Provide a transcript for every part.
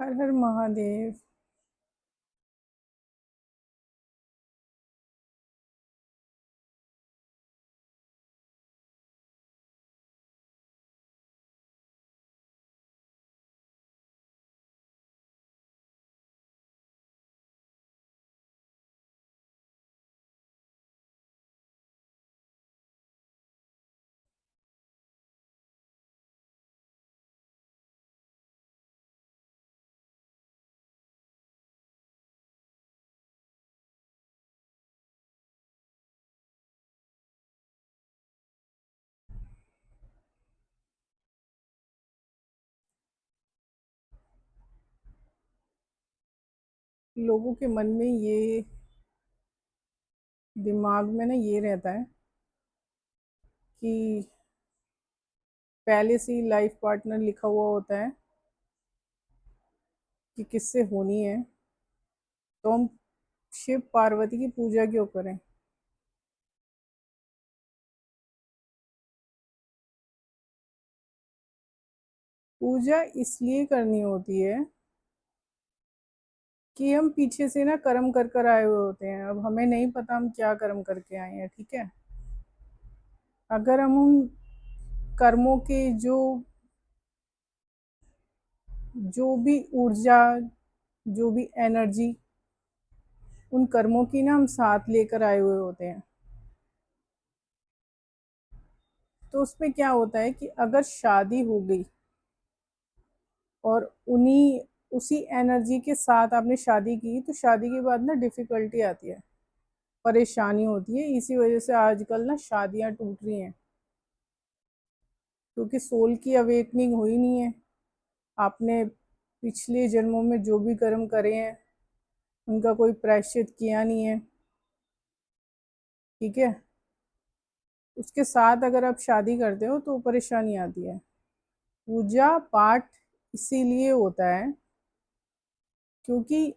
हर हर महादेव। लोगों के मन में ये दिमाग में ना ये रहता है कि पहले से ही लाइफ पार्टनर लिखा हुआ होता है कि किससे होनी है। तो हम शिव पार्वती की पूजा क्यों करें? पूजा इसलिए करनी होती है कि हम पीछे से ना कर्म कर कर आए हुए होते हैं। अब हमें नहीं पता हम क्या कर्म करके आए हैं, ठीक है। अगर हम उन कर्मों के जो भी ऊर्जा, जो भी एनर्जी उन कर्मों की ना हम साथ लेकर आए हुए होते हैं। तो उसमें क्या होता है कि अगर शादी हो गई और उन्हीं उसी एनर्जी के साथ आपने शादी की, तो शादी के बाद ना डिफ़िकल्टी आती है, परेशानी होती है। इसी वजह से आजकल ना शादियां टूट रही हैं, क्योंकि सोल की अवेकनिंग हुई नहीं है। आपने पिछले जन्मों में जो भी कर्म करे हैं उनका कोई प्रायश्चित किया नहीं है, ठीक है। उसके साथ अगर आप शादी करते हो तो परेशानी आती है। पूजा पाठ इसीलिए होता है क्योंकि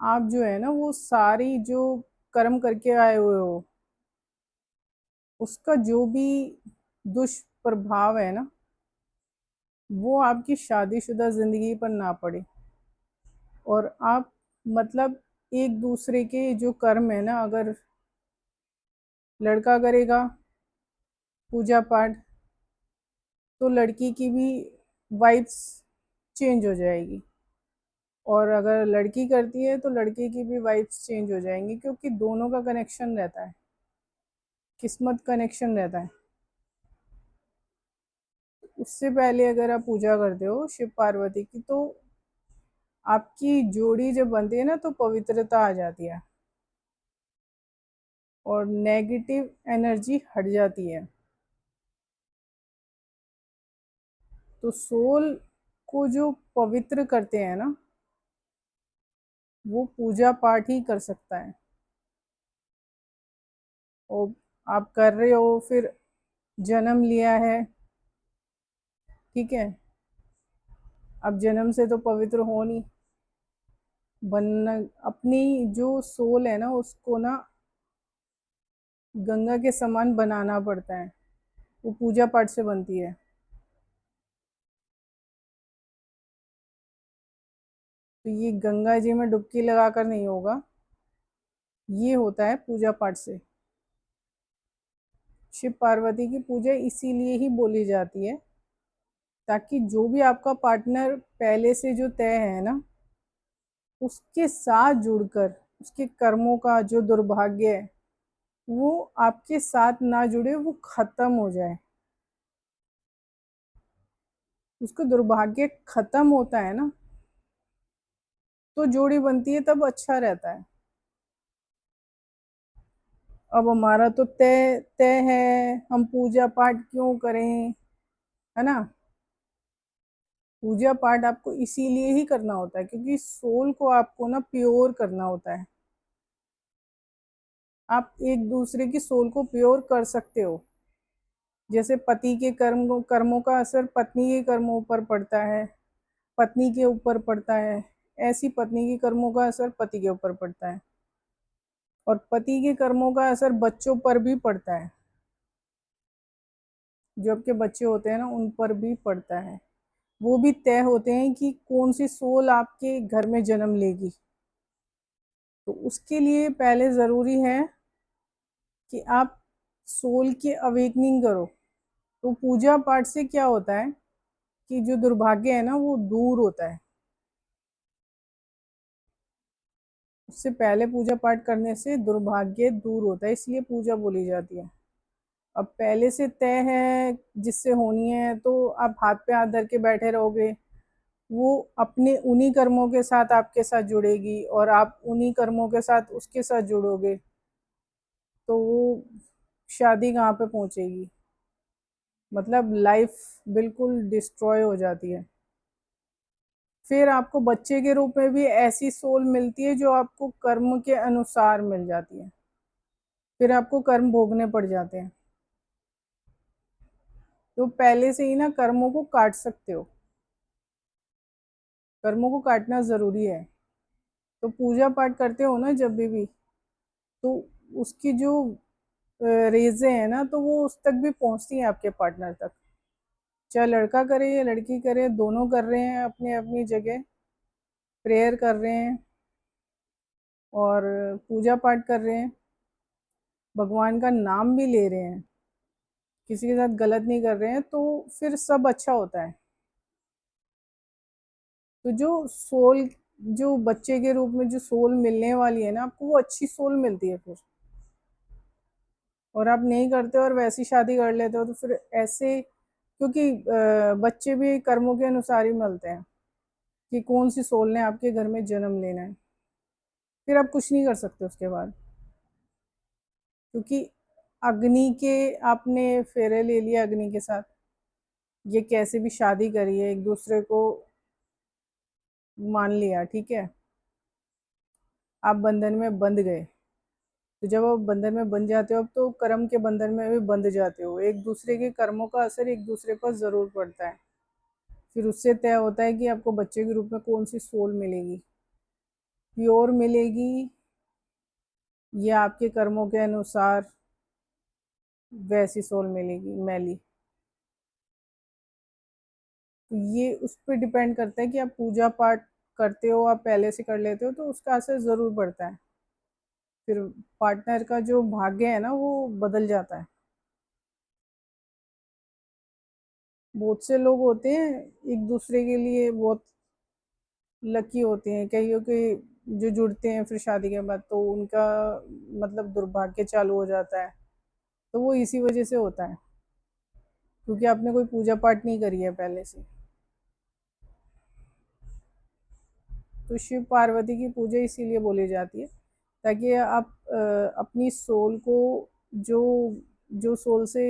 आप जो है ना वो सारी जो कर्म करके आए हुए हो उसका जो भी दुष्प्रभाव है ना वो आपकी शादीशुदा जिंदगी पर ना पड़े। और आप मतलब एक दूसरे के जो कर्म है ना, अगर लड़का करेगा पूजा पाठ तो लड़की की भी वाइब्स चेंज हो जाएगी, और अगर लड़की करती है तो लड़के की भी वाइब्स चेंज हो जाएंगी, क्योंकि दोनों का कनेक्शन रहता है, किस्मत कनेक्शन रहता है। उससे पहले अगर आप पूजा करते हो शिव पार्वती की, तो आपकी जोड़ी जब बनती है ना तो पवित्रता आ जाती है और नेगेटिव एनर्जी हट जाती है। तो सोल को जो पवित्र करते हैं ना वो पूजा पाठ ही कर सकता है। और आप कर रहे हो, फिर जन्म लिया है, ठीक है। अब जन्म से तो पवित्र हो नहीं बनना। अपनी जो सोल है ना उसको ना गंगा के समान बनाना पड़ता है, वो पूजा पाठ से बनती है। तो ये गंगा जी में डुबकी लगाकर नहीं होगा, ये होता है पूजा पाठ से। शिव पार्वती की पूजा इसीलिए ही बोली जाती है ताकि जो भी आपका पार्टनर पहले से जो तय है ना उसके साथ जुड़कर उसके कर्मों का जो दुर्भाग्य है वो आपके साथ ना जुड़े, वो खत्म हो जाए। उसका दुर्भाग्य खत्म होता है ना तो जोड़ी बनती है, तब अच्छा रहता है। अब हमारा तो तय तय है, हम पूजा पाठ क्यों करें, है ना। पूजा पाठ आपको इसीलिए ही करना होता है क्योंकि सोल को आपको ना प्योर करना होता है। आप एक दूसरे की सोल को प्योर कर सकते हो। जैसे पति के कर्मों का असर पत्नी के कर्मों पर पड़ता है, पत्नी के ऊपर पड़ता है, ऐसी पत्नी के कर्मों का असर पति के ऊपर पड़ता है, और पति के कर्मों का असर बच्चों पर भी पड़ता है। जो आपके बच्चे होते हैं ना उन पर भी पड़ता है। वो भी तय होते हैं कि कौन सी सोल आपके घर में जन्म लेगी। तो उसके लिए पहले ज़रूरी है कि आप सोल की अवेकनिंग करो। तो पूजा पाठ से क्या होता है कि जो दुर्भाग्य है ना वो दूर होता है। उससे पहले पूजा पाठ करने से दुर्भाग्य दूर होता है, इसलिए पूजा बोली जाती है। अब पहले से तय है जिससे होनी है तो आप हाथ पे हाथ धर के बैठे रहोगे, वो अपने उन्हीं कर्मों के साथ आपके साथ जुड़ेगी और आप उन्हीं कर्मों के साथ उसके साथ जुड़ोगे, तो वो शादी कहाँ पे पहुंचेगी। मतलब लाइफ बिल्कुल डिस्ट्रॉय हो जाती है। फिर आपको बच्चे के रूप में भी ऐसी सोल मिलती है जो आपको कर्म के अनुसार मिल जाती है, फिर आपको कर्म भोगने पड़ जाते हैं। तो पहले से ही ना कर्मों को काट सकते हो, कर्मों को काटना ज़रूरी है। तो पूजा पाठ करते हो ना जब भी तो उसकी जो रेज़ें हैं ना तो वो उस तक भी पहुंचती हैं आपके पार्टनर तक। चाहे लड़का करे या लड़की करे, दोनों कर रहे हैं अपनी अपनी जगह, प्रेयर कर रहे हैं और पूजा पाठ कर रहे हैं, भगवान का नाम भी ले रहे हैं, किसी के साथ गलत नहीं कर रहे हैं, तो फिर सब अच्छा होता है। तो जो सोल, जो बच्चे के रूप में जो सोल मिलने वाली है ना आपको, वो अच्छी सोल मिलती है फिर। और आप नहीं करते और वैसी शादी कर लेते हो तो फिर ऐसे, क्योंकि बच्चे भी कर्मों के अनुसार ही मिलते हैं कि कौन सी सोल ने आपके घर में जन्म लेना है। फिर आप कुछ नहीं कर सकते उसके बाद, क्योंकि अग्नि के आपने फेरे ले लिया अग्नि के साथ, ये कैसे भी शादी करी है, एक दूसरे को मान लिया, ठीक है, आप बंधन में बंध गए। तो जब आप बंधन में बंध जाते हो अब तो कर्म के बंधन में भी बंध जाते हो, एक दूसरे के कर्मों का असर एक दूसरे पर ज़रूर पड़ता है। फिर उससे तय होता है कि आपको बच्चे के रूप में कौन सी सोल मिलेगी, प्योर मिलेगी या आपके कर्मों के अनुसार वैसी सोल मिलेगी मैली। तो ये उस पर डिपेंड करता है कि आप पूजा पाठ करते हो, आप पहले से कर लेते हो तो उसका असर ज़रूर पड़ता है। फिर पार्टनर का जो भाग्य है ना वो बदल जाता है। बहुत से लोग होते हैं एक दूसरे के लिए बहुत लकी होते हैं, कईयों के जो जुड़ते हैं फिर शादी के बाद तो उनका मतलब दुर्भाग्य चालू हो जाता है। तो वो इसी वजह से होता है, क्योंकि आपने कोई पूजा पाठ नहीं करी है पहले से। तो शिव पार्वती की पूजा इसीलिए बोली जाती है ताकि आप अपनी सोल को, जो जो सोल से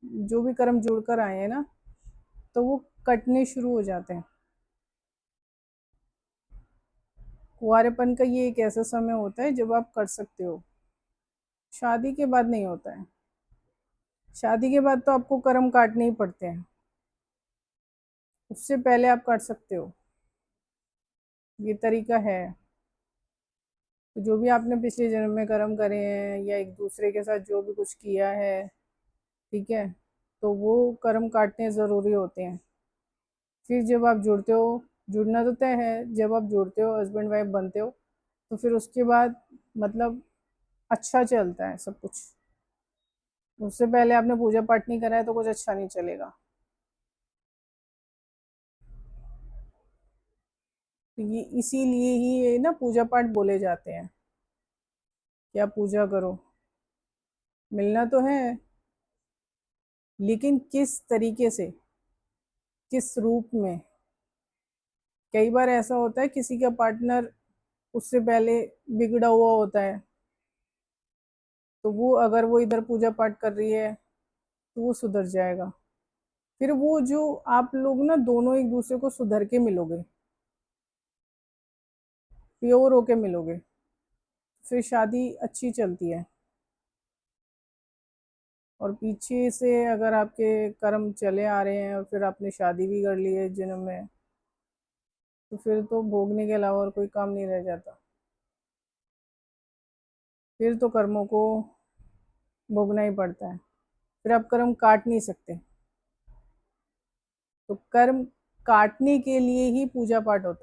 जो भी कर्म जुड़कर आए हैं ना तो वो कटने शुरू हो जाते हैं। कुंवारेपन का ये एक ऐसा समय होता है जब आप कर सकते हो, शादी के बाद नहीं होता है। शादी के बाद तो आपको कर्म काटने ही पड़ते हैं, उससे पहले आप काट सकते हो, ये तरीका है। तो जो भी आपने पिछले जन्म में कर्म करे हैं या एक दूसरे के साथ जो भी कुछ किया है, ठीक है, तो वो कर्म काटने ज़रूरी होते हैं। फिर जब आप जुड़ते हो, जुड़ना तो तय है, जब आप जुड़ते हो हस्बैंड वाइफ बनते हो तो फिर उसके बाद मतलब अच्छा चलता है सब कुछ। उससे पहले आपने पूजा पाठ नहीं करा है तो कुछ अच्छा नहीं चलेगा। तो ये इसीलिए ही ये ना पूजा पाठ बोले जाते हैं कि आप पूजा करो। मिलना तो है, लेकिन किस तरीके से, किस रूप में। कई बार ऐसा होता है किसी का पार्टनर उससे पहले बिगड़ा हुआ होता है, तो वो अगर वो इधर पूजा पाठ कर रही है तो वो सुधर जाएगा। फिर वो जो आप लोग ना दोनों एक दूसरे को सुधर के मिलोगे, प्योर होके मिलोगे, फिर शादी अच्छी चलती है। और पीछे से अगर आपके कर्म चले आ रहे हैं और फिर आपने शादी भी कर ली है जन्म में, तो फिर तो भोगने के अलावा और कोई काम नहीं रह जाता। फिर तो कर्मों को भोगना ही पड़ता है, फिर आप कर्म काट नहीं सकते। तो कर्म काटने के लिए ही पूजा पाठ होता है।